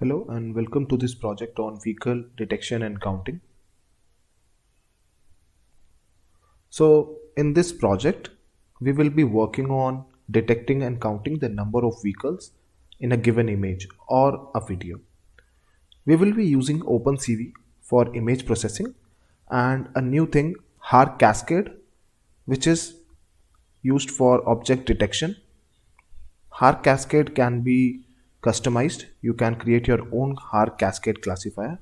Hello and welcome to this project on vehicle detection and counting. So in this project, we will be working on detecting and counting the number of vehicles in a given image or a video. We will be using OpenCV for image processing and a new thing, HAR Cascade, which is used for object detection. HAR Cascade can be customized. You can create your own HAR Cascade classifier.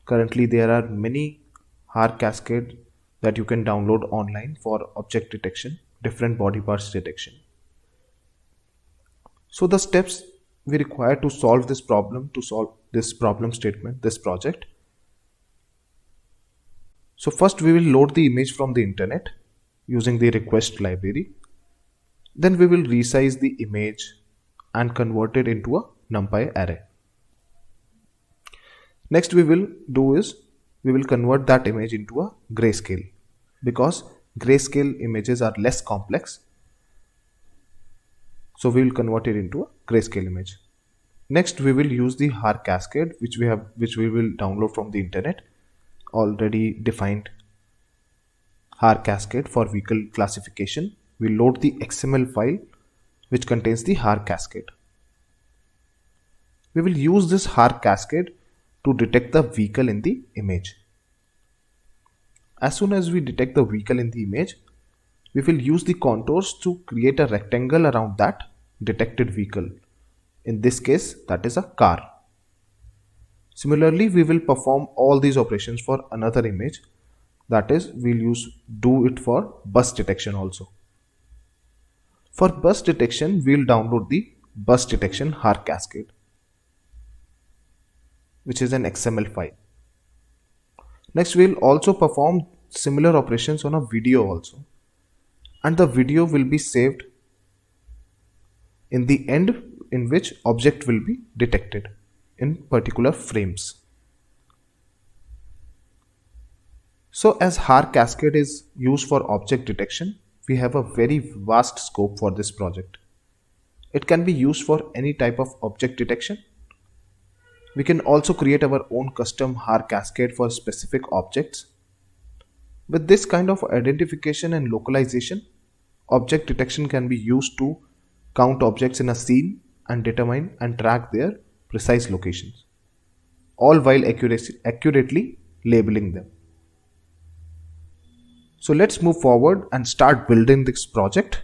Currently, there are many HAR Cascade that you can download online for object detection, different body parts detection. So the steps we require to solve this problem, statement, this project. So first we will load the image from the internet using the request library. Then we will resize the image and convert it into a NumPy array. Next we will do is we will convert that image into a grayscale because grayscale images are less complex. So we will convert it into a grayscale image. Next we will use the HAR Cascade which we will download from the internet. Already defined HAR Cascade for vehicle classification. We load the XML file which contains the HAR Cascade. We will use this HAR Cascade to detect the vehicle in the image. As soon as we detect the vehicle in the image, we will use the contours to create a rectangle around that detected vehicle. In this case, that is a car. Similarly, we will perform all these operations for another image. That is, we'll do it for bus detection also. For bus detection, we'll download the bus detection HAR Cascade, which is an XML file. Next, we'll also perform similar operations on a video also. And the video will be saved in the end in which object will be detected in particular frames. So as HAR Cascade is used for object detection, we have a very vast scope for this project. It can be used for any type of object detection. We can also create our own custom HAR Cascade for specific objects. With this kind of identification and localization, object detection can be used to count objects in a scene and determine and track their precise locations, all while accurately labeling them. So let's move forward and start building this project.